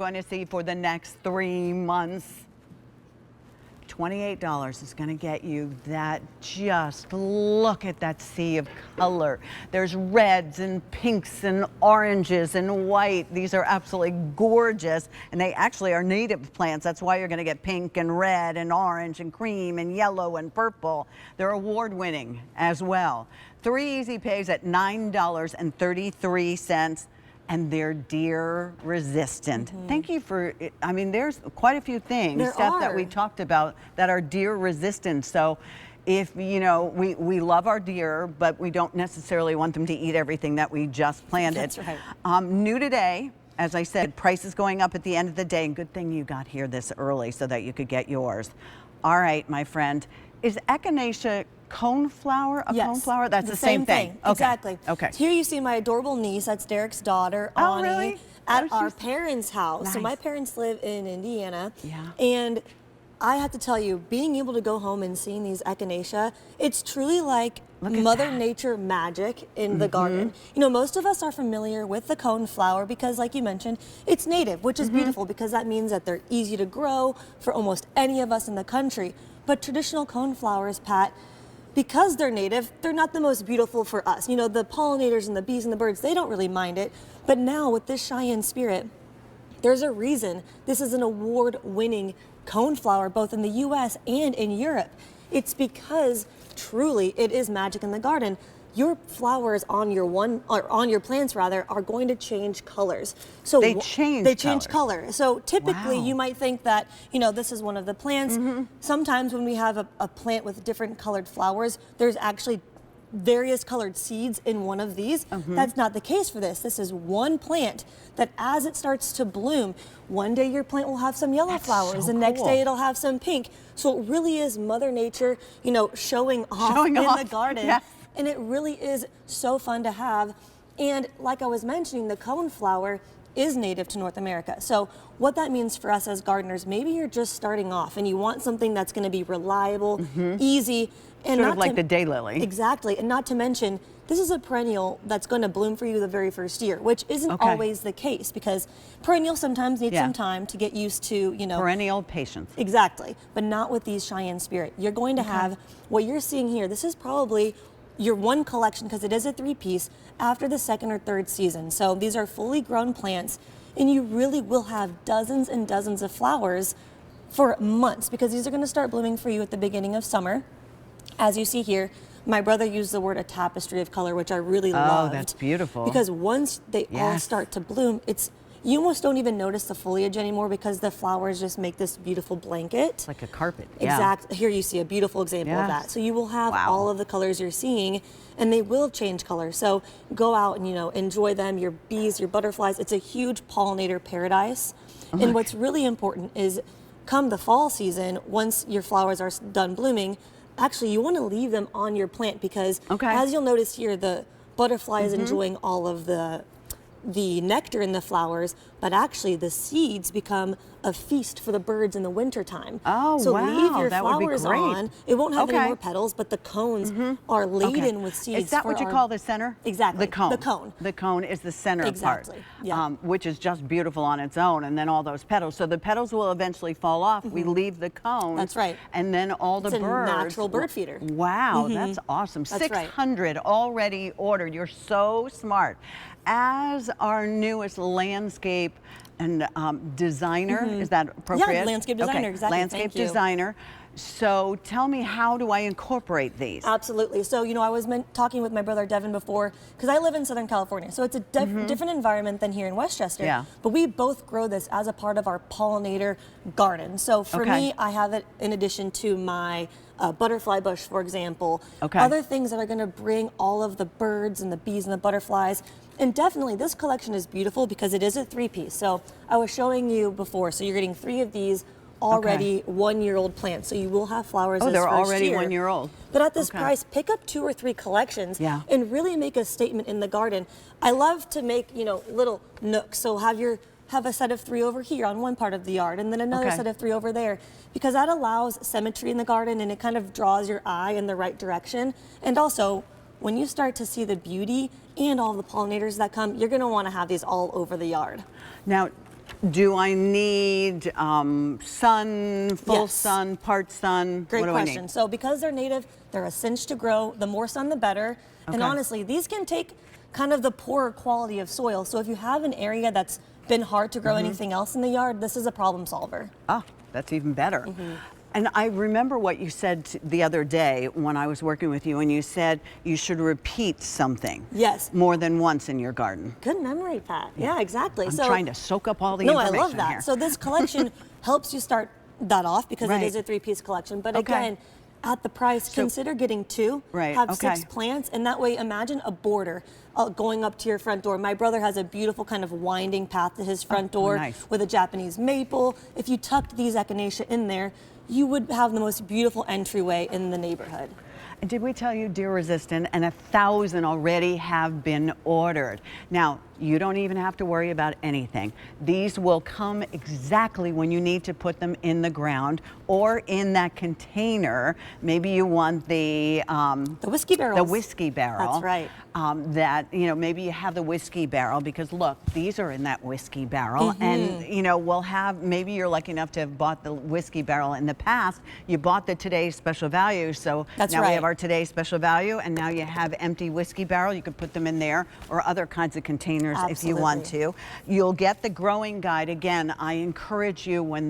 going to see for the next 3 months. $28 is going to get you that. Just look at that sea of color. There's reds and pinks and oranges and white. These are absolutely gorgeous, and they actually are native plants. That's why you're going to get pink and red and orange and cream and yellow and purple. They're award-winning as well. 3 easy pays at $9.33. And they're deer resistant. Thank you for, I mean, there's quite a few things, Steph, that we talked about that are deer resistant. So if, you know, we love our deer, but we don't necessarily want them to eat everything that we just planted. That's right. New today, as I said, price is going up at the end of the day. And good thing you got here this early so that you could get yours. All right, my friend, is Echinacea coneflower, coneflower? That's the same thing. Okay. Exactly. Okay. So here you see my adorable niece. That's Derek's daughter, Oh, Ani, really? at our parents' house. Nice. So my parents live in Indiana. Yeah. And I have to tell you, being able to go home and seeing these Echinacea, it's truly like Mother Nature magic in the garden. You know, most of us are familiar with the coneflower because, like you mentioned, it's native, which is beautiful because that means that they're easy to grow for almost any of us in the country. But traditional coneflowers, Pat, because they're native, they're not the most beautiful for us. You know, the pollinators and the bees and the birds, they don't really mind it. But now with this Cheyenne Spirit, there's a reason this is an award-winning coneflower both in the US and in Europe. It's because truly it is magic in the garden. Your flowers on your plants rather are going to change colors. So they change color. So typically you might think that, you know, this is one of the plants. Sometimes when we have a plant with different colored flowers, there's actually various colored seeds in one of these. That's not the case for this. This is one plant that as it starts to bloom, one day your plant will have some yellow flowers, the next day it'll have some pink. So it really is Mother Nature, you know, showing off in the garden. Yes. And it really is so fun to have. And like I was mentioning, the coneflower is native to North America. So what that means for us as gardeners, maybe you're just starting off and you want something that's going to be reliable, easy, and sort of like the daylily. Exactly. And not to mention, this is a perennial that's going to bloom for you the very first year, which isn't always the case because perennials sometimes need some time to get used to, you know. Perennial patience. Exactly. But not with these Cheyenne Spirit. You're going to have what you're seeing here. This is probably your one collection because it is a 3-piece after the 2nd or 3rd season. So these are fully grown plants and you really will have dozens and dozens of flowers for months because these are going to start blooming for you at the beginning of summer. As you see here, my brother used the word a tapestry of color, which I really loved. Oh, that's beautiful. Because once they all start to bloom, you almost don't even notice the foliage anymore because the flowers just make this beautiful blanket. It's like a carpet. Exactly. Here you see a beautiful example of that. So you will have all of the colors you're seeing and they will change color. So go out and, you know, enjoy them, your bees, your butterflies. It's a huge pollinator paradise. And what's really important is come the fall season, once your flowers are done blooming, actually you want to leave them on your plant because as you'll notice here, the butterfly is enjoying all of the nectar in the flowers, but actually the seeds become a feast for the birds in the wintertime. Oh, so wow, leave your that would be flowers great. on. It won't have any more petals, but the cones are laden with seeds. Is that what you call the center? Exactly. The cone. The cone. The cone is the center part, Yeah. which is just beautiful on its own, and then all those petals. So the petals will eventually fall off. We leave the cone. That's right. And then all the birds. It's a natural bird feeder. Wow, that's awesome. That's 600 already ordered. You're so smart. As our newest landscape and designer, is that appropriate? Yeah, landscape designer, exactly. Landscape designer. So tell me, how do I incorporate these? Absolutely. So, you know, I was talking with my brother Devin before, because I live in Southern California, so it's a different environment than here in Westchester. Yeah. But we both grow this as a part of our pollinator garden. So for me, I have it in addition to my butterfly bush, for example. Other things that are going to bring all of the birds and the bees and the butterflies. And definitely this collection is beautiful because it is a 3-piece. So I was showing you before, so you're getting 3 of these already 1-year-old plants. So you will have flowers they're already year. 1-year-old. But at this price, pick up 2 or 3 collections and really make a statement in the garden. I love to make, you know, little nooks. So have a set of 3 over here on one part of the yard and then another set of 3 over there, because that allows symmetry in the garden and it kind of draws your eye in the right direction. And also, when you start to see the beauty and all the pollinators that come, you're going to want to have these all over the yard. Now, Do I need sun, full Yes. sun, part sun? Great What do question. I need? So because they're native, they're a cinch to grow. The more sun, the better. And Okay. honestly, these can take kind of the poorer quality of soil. So if you have an area that's been hard to grow anything else in the yard, this is a problem solver. Oh, that's even better. And I remember what you said the other day when I was working with you, and you said you should repeat something. Yes. More than once in your garden. Good memory, Pat. Yeah, exactly. I'm trying to soak up all the No, I information love that. here. So this collection helps you start that off because Right. it is a 3-piece collection. But Okay. again, at the price, consider getting 2. Right, Have okay. 6 plants, and that way, imagine a border going up to your front door. My brother has a beautiful kind of winding path to his front door nice. with a Japanese maple. If you tucked these echinacea in there, you would have the most beautiful entryway in the neighborhood. And did we tell you deer resistant, and 1,000 already have been ordered? Now, you don't even have to worry about anything. These will come exactly when you need to put them in the ground or in that container. Maybe you want the whiskey barrels. The whiskey barrel. That's right. That, you know, maybe you have the whiskey barrel because look, these are in that whiskey barrel, and you know, we'll have, maybe you're lucky enough to have bought the whiskey barrel in the past. You bought the today's special value, so That's now right. we have our today's special value, and now you have empty whiskey barrel. You could put them in there or other kinds of containers if you want to. You'll get the growing guide. Again, I encourage you, when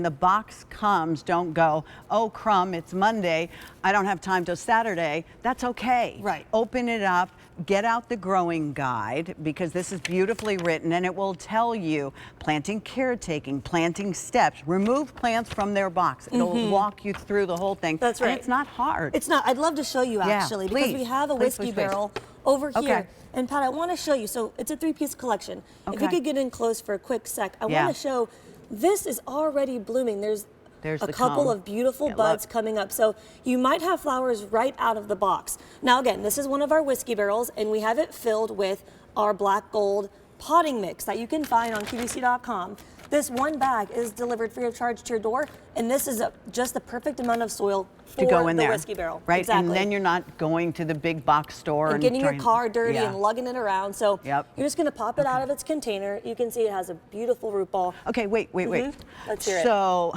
the box comes, don't go, oh crumb, it's Monday, I don't have time till Saturday. That's okay. Right. Open it up, get out the growing guide, because this is beautifully written, and it will tell you planting caretaking, planting steps, remove plants from their box. It'll walk you through the whole thing. That's right. And it's not hard. It's not. I'd love to show you actually, because please. we have a Please, whiskey please, please. barrel over here. Okay. And Pat, I want to show you. So it's a 3-piece collection. If Okay. you could get in close for a quick sec, I Yeah. want to show this is already blooming. There's a the couple comb. of beautiful Yeah, buds look. coming up. So you might have flowers right out of the box. Now again, this is one of our whiskey barrels, and we have it filled with our black gold potting mix that you can find on QVC.com. This one bag is delivered free of charge to your door, and this is just the perfect amount of soil for to go in the there. whiskey barrel. Right, Exactly. and then you're not going to the big box store and getting your trying- car dirty Yeah. and lugging it around. So Yep. you're just gonna pop it out of its container. You can see it has a beautiful root ball. Okay, wait. Let's hear it. So,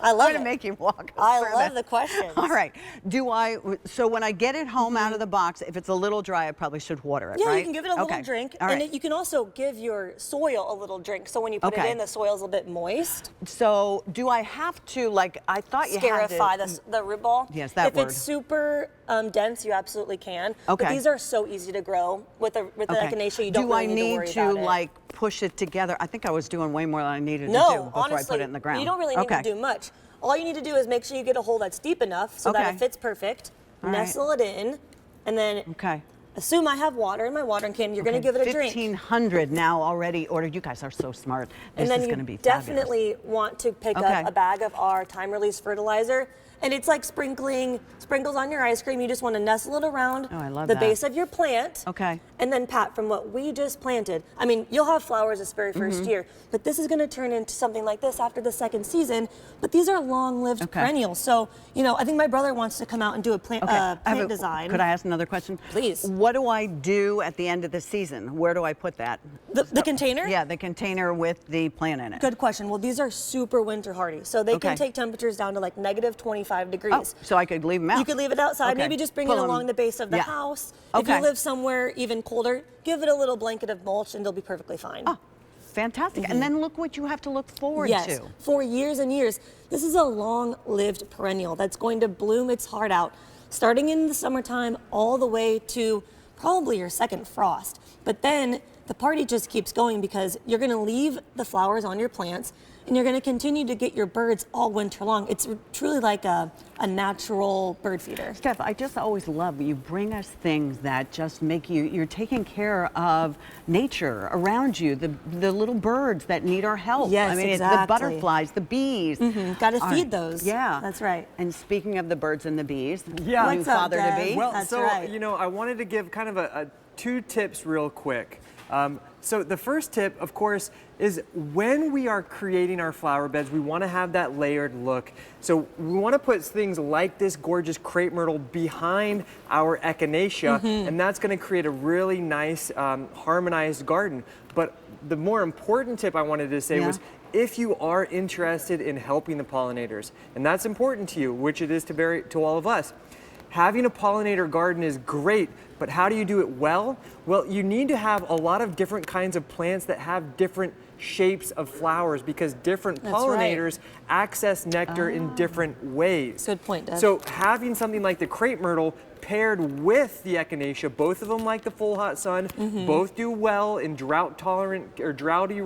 I love I'm gonna it. make you walk. I through love this. the questions. All right. So when I get it home out of the box, if it's a little dry, I probably should water it, Yeah, right? you can give it a little Okay. drink, All and right. you can also give your soil a little drink. So when you put Okay. it in, the soil's a bit moist. So do I have to, like, I thought you had to... Scarify the root ball. Yes, that if word. it's super dense, you absolutely can. Okay. But these are so easy to grow with the echinacea. You don't Do really I need to worry need about to it. like push it together? I think I was doing way more than I needed to do No, before honestly, I put it in the ground. you don't really need Okay. to do much. All you need to do is make sure you get a hole that's deep enough so that Okay. it fits perfect. All right. Nestle it in, and then Okay. assume I have water in my watering can. You're going to give it a drink. 1,500 now already ordered. You guys are so smart. And This then is you going to be fabulous. definitely want to pick Okay. up a bag of our time-release fertilizer. And it's like sprinkles on your ice cream. You just want to nestle it around Oh, I love the that. base of your plant. Okay. And then, Pat, from what we just planted, I mean, you'll have flowers this very Mm-hmm. first year, but this is going to turn into something like this after the second season. But these are long-lived Okay. perennials. So, you know, I think my brother wants to come out and do a plant, Okay. I have plant design. Could I ask another question? Please. What do I do at the end of the season? Where do I put that? The container? Yeah, the container with the plant in it. Good question. Well, these are super winter hardy. So they Okay. can take temperatures down to like negative 25 degrees. Oh, so I could leave them out. You could leave it outside, Okay. maybe just bring Pull it 'em- along the base of the yeah. house. If Okay. you live somewhere even colder, give it a little blanket of mulch and they'll be perfectly fine. Oh, fantastic. And then look what you have to look forward Yes, to. for years and years. This is a long-lived perennial that's going to bloom its heart out, starting in the summertime all the way to probably your second frost. But then the party just keeps going because you're going to leave the flowers on your plants and you're going to continue to get your birds all winter long. It's truly like a natural bird feeder. Steph, I just always love you bring us things that just make you're taking care of nature around you, the little birds that need our help. Yes, I mean, exactly. the butterflies, the bees. Got to All feed right. those. Yeah. That's right. And speaking of the birds and the bees, Yeah. new What's up, father Dad? to be. Well, That's so right. you know, I wanted to give kind of two tips real quick. So the first tip, of course, is when we are creating our flower beds, we want to have that layered look. So we want to put things like this gorgeous crepe myrtle behind our echinacea, and that's going to create a really nice harmonized garden. But the more important tip I wanted to say was, if you are interested in helping the pollinators, and that's important to you, which it is to all of us, having a pollinator garden is great, but how do you do it well? Well, you need to have a lot of different kinds of plants that have different shapes of flowers, because different pollinators access nectar in different ways. Good point, Deb. So having something like the crepe myrtle paired with the echinacea, both of them like the full hot sun, both do well in drought tolerant or droughty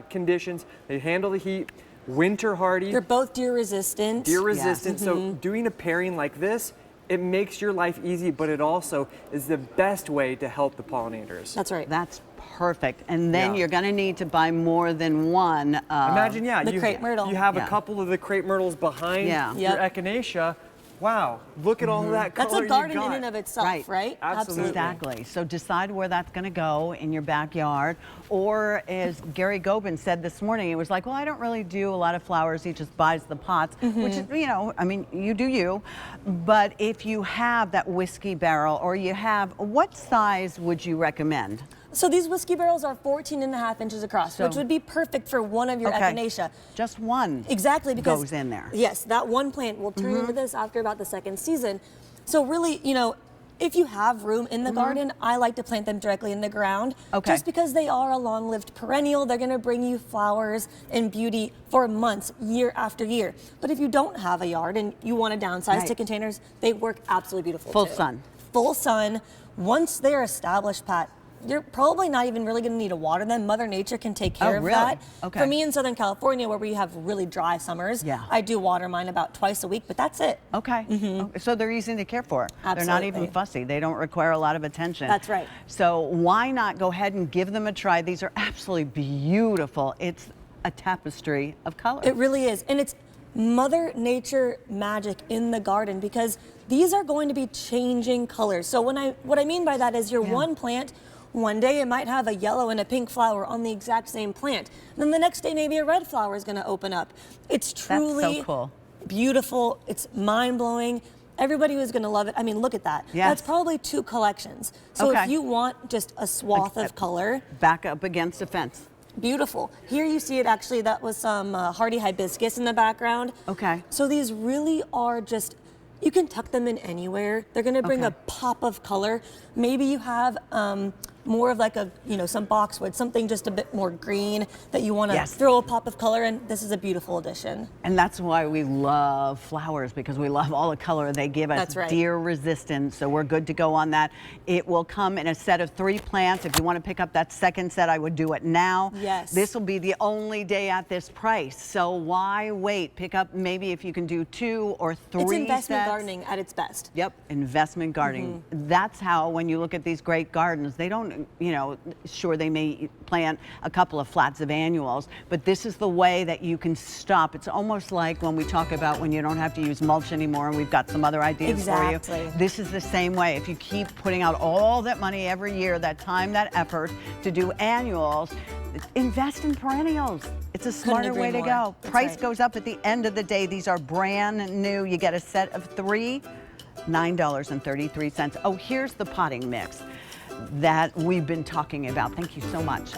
conditions. They handle the heat. Winter hardy. They're both deer resistant. Deer resistant. So doing a pairing like this, it makes your life easy, but it also is the best way to help the pollinators. That's right. That's perfect. And then you're going to need to buy more than one. Imagine, the crepe myrtle. You have a couple of the crepe myrtles behind your echinacea. Wow, look at all of that color. That's a garden you got. in and of itself, right? Absolutely. Exactly. So decide where that's going to go in your backyard. Or as Gary Gobin said this morning, it was like, well, I don't really do a lot of flowers. He just buys the pots, which is, you know, I mean, you do you. But if you have that whiskey barrel, or you have, what size would you recommend? So these whiskey barrels are 14.5 inches across, which would be perfect for one of your echinacea. Just one. Exactly, because goes in there. Yes, that one plant will turn into this after about the second season. So really, you know, if you have room in the garden, I like to plant them directly in the ground. Just because they are a long-lived perennial, they're going to bring you flowers and beauty for months, year after year. But if you don't have a yard and you want to downsize to containers, they work absolutely beautiful. Full sun. Full sun. Once they're established, Pat, you're probably not even really going to need to water them. Mother Nature can take care of that. For me in Southern California, where we have really dry summers, I do water mine about twice a week, but that's it. So they're easy to care for. They're not even fussy. They don't require a lot of attention. That's right. So why not go ahead and give them a try? These are absolutely beautiful. It's a tapestry of color. It really is. And it's Mother Nature magic in the garden, because these are going to be changing colors. So what I mean by that is your one plant, one day it might have a yellow and a pink flower on the exact same plant. And then the next day maybe a red flower is going to open up. It's truly so cool. Beautiful. It's mind-blowing. Everybody who's going to love it. I mean, look at that. That's probably 2 collections. So if you want just a swath of color. Back up against a fence. Beautiful. Here you see it actually, that was some hardy hibiscus in the background. So these really are just, you can tuck them in anywhere. They're going to bring a pop of color. Maybe you have more of like a, you know, some boxwood, something just a bit more green that you want to throw a pop of color in. This is a beautiful addition. And that's why we love flowers, because we love all the color they give us. That's right. Deer resistant, so we're good to go on that. It will come in a set of 3 plants. If you want to pick up that second set, I would do it now. This will be the only day at this price, so why wait? Pick up maybe if you can do 2 or 3 It's investment sets. gardening at its best. Investment gardening. That's how, when you look at these great gardens, they don't, you know, sure, they may plant a couple of flats of annuals, but this is the way that you can stop. It's almost like when we talk about when you don't have to use mulch anymore, and we've got some other ideas for you. This is the same way. If you keep putting out all that money every year, that time, that effort to do annuals, invest in perennials. It's a smarter way to go. Price goes up at the end of the day. These are brand new. You get a set of 3, $9.33. Oh, here's the potting mix that we've been talking about. Thank you so much.